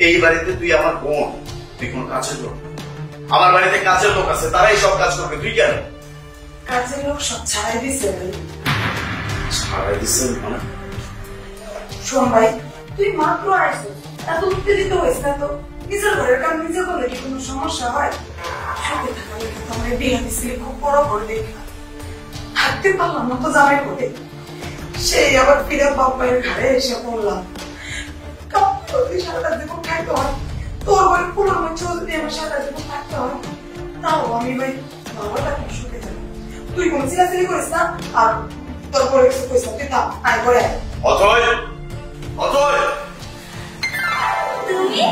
এই বাড়িতে তুই আমার বোন, তুই কোন কাজের লোক? আমার বাড়িতে কাজের লোক আছে, তারাই সব কাজ করবে, তুই কেন? কাজের লোক সব ছাড়াই দিছে। ছাড়াই দিছে মানে? শোন ভাই, তুই মাত্র আসছিস, এত উত্তেজিত হয়েছে না তো। নিজের ঘরের কাজ নিজে করলে কি কোনো সমস্যা হয়? সাথে থাকা লেগে তো আমার বিয়ে দিচ্ছিলে খুব বড় করে দেখি থাকতে পারলাম না তো জামাই করে। সেই আবার ফিরে বাপের ঘরে এসে পড়লাম। সারাটা জীবন থাকতে হয়, তোর বাড়ি পুরো মধ্যে যদি আমার সারাটা জীবন থাকতে হয়, তাও আমি ভাই বাবাটা খুব সুখে যাবো। তুই কোনো চিলাচিলি করিস না, আর তোর পরে কিছু করিস না, তুই থাক আয় করে। অথয় অথয় তুমি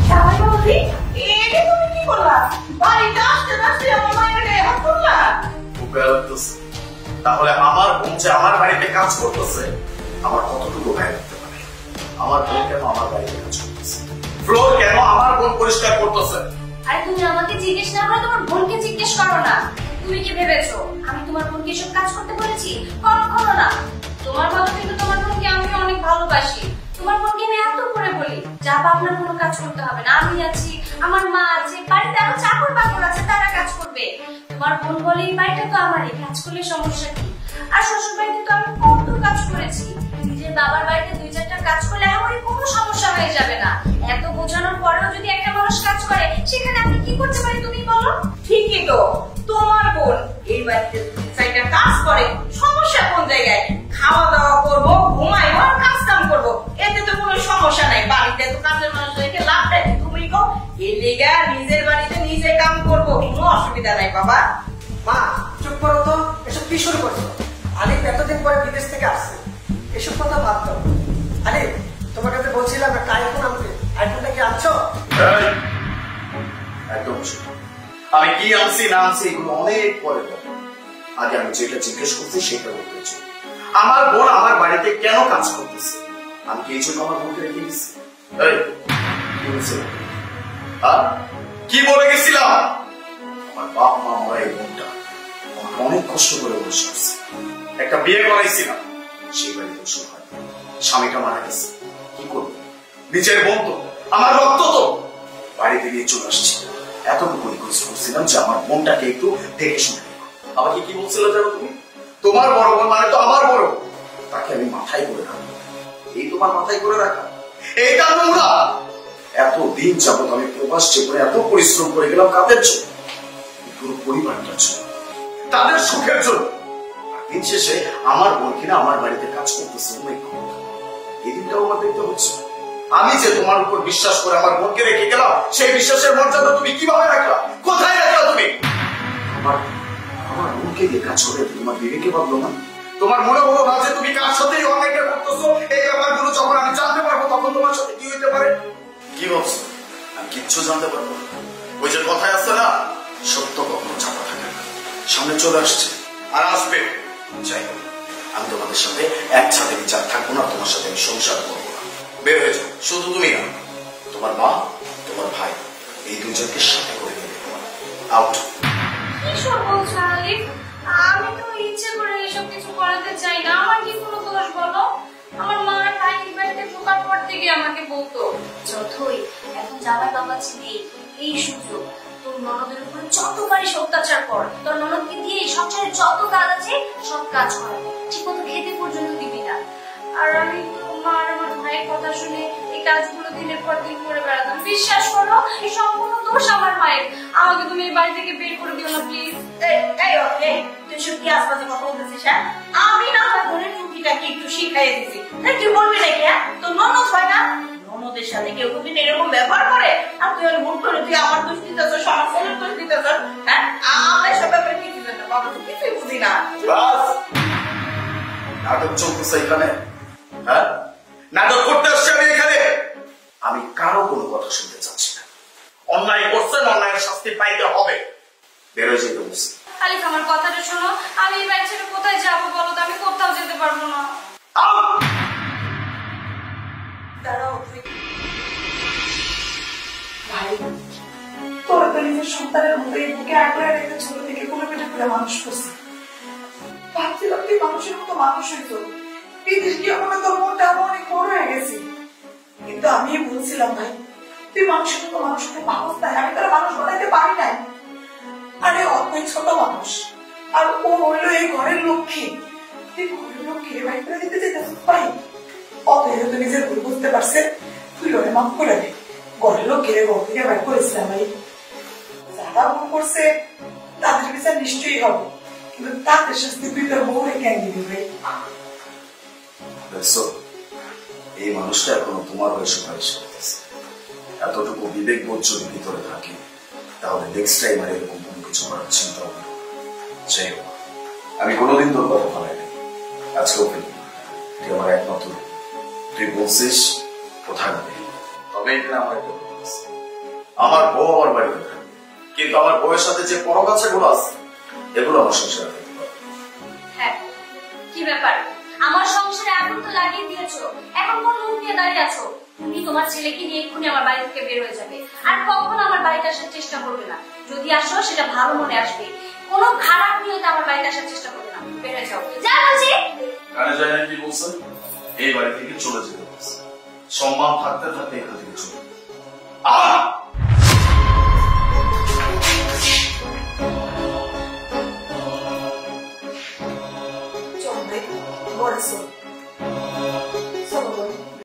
জামাই বাবুজি, এটা তুমি কি করলা? বাড়িতে আসতে আসতে আমার মায়ের গায়ে হাত তুললা। তাহলে আমার বোন যে আমার বাড়িতে কাজ করতেছে, আমার কতটুকু গায়ে লাগতে পারে? আমার বোন কেন আমার বাড়িতে কাজ করতেছে? ফ্লোর কেন আমার বোন পরিষ্কার করতেছে? আরে তুমি আমাকে জিজ্ঞেস না করে তোমার বোনকে জিজ্ঞেস করো না। তুমি কি ভেবেছো আমি তোমার বোনকে এসব কাজ করতে বলেছি? কখনো না। তোমার মতো কিন্তু তোমার বোনকে আমি অনেক ভালোবাসি। তোমার বোনকে আমি এত করে বলি যা আপনার কোনো কাজ করতে হবে না, আমি আছি, আমার মা আছে, বাড়িতে আরো চাকর বাকর আছে, তারা কাজ করবে। তোমার বোন বলে এই বাড়িটা তো আমারই, কাজ করলে সমস্যা কি? আর শ্বশুর বাড়িতে তো আমি কত কাজ করেছি, নিজের বাবার বাড়িতে 2-4টা কাজ করলে আমার কোনো সমস্যা হয়ে যাবে না। এত বোঝানোর পরেও যদি একটা মানুষ কাজ করে, সেখানে আমি কি করতে পারি তুমি বলো? ঠিকই তো, তোমার বোন এই বাড়িতে 2-4টা কাজ করে, সমস্যা কোন জায়গায়? খাওয়া দাওয়া করবো, ঘুমাইবো আর কাজ কাম করবো, এতে তো কোনো সমস্যা নাই। বাড়িতে তো কাজের মানুষ রেখে লাভ নাই। তুমি কো এই লেগা নিজের বাড়িতে নিজে কাম করবো, কোনো অসুবিধা নাই বাবা। মা চুপ করো তো, এসব কি শুরু করছো? আলিফ এতদিন পরে বিদেশ থেকে আসছে, এসব কথা বাদ দাও। আলিফ, তোমার কাছে বলছিলাম একটা আইফোন আনতে, আইফোনটা কি আনছো? একদম আমি কি আনছি না আনছি এগুলো অনেক পরে বলবো। আগে আমি যেটা জিজ্ঞেস করছি সেটা বলতে চাই। আমার বোন আমার বাড়িতে কেন কাজ করতেছে? আমি কি এই জন্য আমার বোনকে রেখে দিচ্ছি? কি বলে গেছিলাম? আমার বাপ মা মরা এই বোনটা আমাকে অনেক কষ্ট করে বসে আসছে। একটা বিয়ে করাইছিলাম, সেই বাড়িতে ওসব হয়। স্বামীটা মারা গেছে, কি করবো? নিজের বোন তো, আমার রক্ত তো। বাড়িতে গিয়ে চলে আসছি, এতটুকু রিকোয়েস্ট করছিলাম যে আমার বোনটাকে একটু দেখে শুনে দেখো। আমাকে কি বলছিল জানো তুমি? তোমার বড় বোন মানে তো আমার বড়, তাকে আমি মাথায় করে রাখবো। এই তোমার মাথায় করে রাখা, এইটা নোংরা। এতদিন যাবত আমি প্রবাস জীবনে এত পরিশ্রম করে গেলাম কাদের জন্য? পুরো পরিবারটার জন্য, তাদের সুখের জন্য। দিন শেষে আমার বোন কিনা আমার বাড়িতে কাজ করতেছে, এই দিনটাও আমার দেখতে হচ্ছে। আমি যে তোমার উপর বিশ্বাস করে আমার বোনকে রেখে গেলাম, সেই বিশ্বাসের মর্যাদা তুমি কিভাবে রাখলা? কোথায় রাখলা তুমি? আমার বোনকে দিয়ে কাজ করে তোমার বিবেকে ভাবলো না? তোমার মনে হলো না যে তুমি কার সাথেই অনেকটা করতেছো? এই ব্যাপারগুলো যখন আমি জানতে পারবো তখন তোমার সাথে কি হইতে পারে? কি বলছো? আমি কিচ্ছু জানতে পারবো না। ওই যে কথায় আছে না, সত্য কখনো চাপা থাকে না। সামনে চলে আসছে আর আসবে। যাই হোক, আমি তোমাদের সাথে এক ছাদে বিচার থাকবো না, তোমার সাথে আমি সংসার করবো না। বের হয়ে যাও। শুধু তুমি না, তোমার মা, তোমার ভাই, এই দুজনকে সাথে করে নিয়ে দেবো। আউট। কি সব বলছো আলিফ? আমি তো ইচ্ছে করে এসব কিছু করাতে চাই না। আমার কি কোনো দোষ বলো? আমার মা আর ভাই এই বাড়িতে ঢোকার পর থেকে আমাকে বলতো, যতই এখন জামাই বাবা ছিলি, এই সুযোগ তোর ননদের উপরে যত পারিস অত্যাচার কর, তোর ননদকে দিয়ে সংসারে যত কাজ আছে সব কাজ করাবি, ঠিক মতো খেতে পর্যন্ত দিবি না। আর আমি মা আর আমার ভাইয়ের কথা শুনে এই কাজগুলো দিনের পর দিন করে বেড়াতাম। বিশ্বাস করো, এই সম্পূর্ণ দোষ আমার মায়ের। আমাকে তুমি এই বাড়ি থেকে বের করে দিও না প্লিজ। তুই সব কি আশপাশে কথা বলতেছিস? হ্যাঁ, আমি না আমার বোনের টুকিটাকে একটু শিখাই দিছি। তুই বলবি নাকি? হ্যাঁ, তোর ননদ হয় না? ননদের সাথে কেউ যদি এরকম ব্যবহার করে, আর তুই আর ভুল করে তুই আমার দোষ দিতেছ, আমার ছেলের দোষ দিতেছ। হ্যাঁ, আমরা এসব ব্যাপারে কি দিতেছ? বাবা তো কিছুই বুঝি না। নাটক চলতেছে এখানে। হ্যাঁ, নাটক করতে আসছি আমি এখানে। আমি কারো কোনো কথা শুনতে চাচ্ছি না। অন্যায় করছেন, অন্যায়ের শাস্তি পাইতে হবে। বেরোয় যেতে বলছি। আলিফ, আমার কথাটা শোনো। আমি এই বাড়ি ছেড়ে কোথায় যাবো বলো তো? আমি কোথাও যেতে পারবো না। দাঁড়াও, ভাই, তোরা তো নিজের সন্তানের মতো এই বুকে আঁকড়ে রেখে ছোট থেকে কোনো পেটে করে মানুষ করছে। ভাবছিলাম তুই মানুষের মতো মানুষ হইতো, বিদেশ গিয়ে মনে তোর মনটা অনেক বড় হয়ে গেছি। কিন্তু আমি বলছিলাম ভাই, তুই মানুষের মতো মানুষকে মানুষ নাই, আমি তারা মানুষ বানাইতে পারি নাই। আরে অতই ছোট মানুষ, আর ও হইলো এই ঘরের লক্ষ্মী। তুই ঘরের লক্ষ্মী ভাই করে দিতে চাইতেছিস ভাই? অতএব তো নিজের ভুল বুঝতে পারছে, তুই ওরে মাফ করে দে। ঘরের লক্ষ্মী ঘর থেকে ভাই করেছিলাম ভাই, যারা ভুল করছে তাদের বিচার নিশ্চয়ই হবে, কিন্তু তাদের শাস্তি তুই তোর বউরে কেন দিবি ভাই? দেখছো, এই মানুষটা এখনো তোমার হয়ে সুপারিশ করতেছে। এতটুকু বিবেক বোধ যদি ভিতরে থাকে, তাহলে নেক্সট টাইম আর এরকম কোনো কিছু করার চিন্তা হবে। যাই হোক, আমি কোনোদিন তোর কথা ভালাই নাই, আজকেও ফেলি। তুই আমার একমাত্র, তুই বলছিস কোথায় যাবে। তবে এখানে আমার একটা কথা আছে, আমার বউ আমার বাড়িতে থাকবে, কিন্তু আমার বউয়ের সাথে যে পরকাছাগুলো আছে এগুলো আমার সংসারে থাকতে পারে। হ্যাঁ, কি ব্যাপার? আমার সংসারে আগুন তো লাগিয়ে দিয়েছো, এখন কোন মুখ নিয়ে দাঁড়িয়ে আছো? তুমি তোমার ছেলেকে নিয়ে এক্ষুনি আমার বাড়ি থেকে বের হয়ে যাবে, আর কখনো আমার বাড়িতে আসার চেষ্টা করবে না। যদি আসো সেটা ভালো মনে আসবে, কোনো খারাপ নিয়তে আমার বাড়িতে আসার চেষ্টা করবে না। বের হয়ে যাও, যা বলছি। কানে যায় না কি বলছেন? এই বাড়ি থেকে চলে যেতে বলছে। সম্মান থাকতে থাকতে এখান থেকে চলে